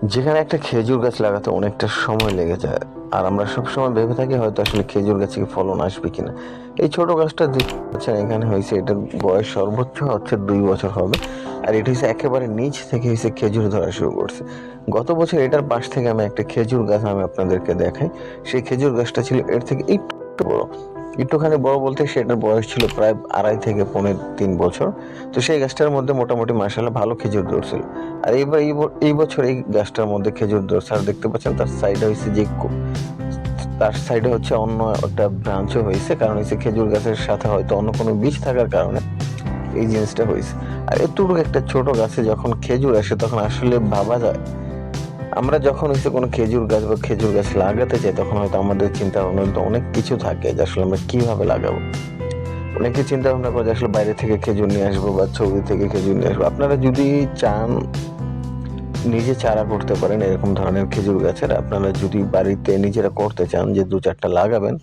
যেখানে একটা খেজুর গাছ লাগাতে অনেকটা সময় লেগে যায়, আর আমরা সবসময় ভেবে থাকি হয়তো আসলে খেজুর গাছে ফলন আসবে কিনা। এই ছোট গাছটা দেখতে পাচ্ছেন এখানে হয়েছে, এটার বয়স সর্বোচ্চ হচ্ছে 2 বছর হবে। আর এটা হচ্ছে একেবারে নিচ থেকে হচ্ছে খেজুর ধরা শুরু করছে। গত বছর এটার পাশ থেকে আমি একটা খেজুর গাছ আমি আপনাদেরকে দেখাই। সেই খেজুর গাছটা ছিল এর থেকে একটু বড়, একটুখানি বড় বলতে সেটার বয়স ছিল প্রায় 2.5 থেকে 3 বছর। তো সেই গাছটার মধ্যে মোটামুটি মাসাল্লাহ ভালো খেজুর ধরছিল। আর এইবার এই বছর এই গাছটার মধ্যে খেজুর ধরছে। আর দেখতে পাচ্ছেন তার সাইডে হয়েছে যে তার সাইডে হচ্ছে অন্য একটা ব্রাঞ্চও হয়েছে, কারণ হচ্ছে খেজুর গাছের সাথে হয়তো অন্য কোনো বীজ থাকার কারণে এই জিনিসটা হয়েছে। আর এতটুকু একটা ছোট গাছে যখন খেজুর আসে তখন আসলে ভাবা যায়, আমরা যখন হচ্ছে কোনো খেজুর গাছ বা খেজুর গাছ লাগাতে চাই তখন হয়তো আমাদের চিন্তা ভাবনা তো অনেক কিছু থাকে যে আসলে আমরা কিভাবে লাগাবো। অনেকে চিন্তা ভাবনা করে যে আসলে বাইরে থেকে খেজুর নিয়ে আসবো বা ছবি থেকে খেজুর নিয়ে আসবো। আপনারা যদি চান নিজে চারা করতে পারেন এরকম ধরনের খেজুর গাছের। আপনারা যদি বাড়িতে নিজেরা করতে চান যে 2-4টা লাগাবেন,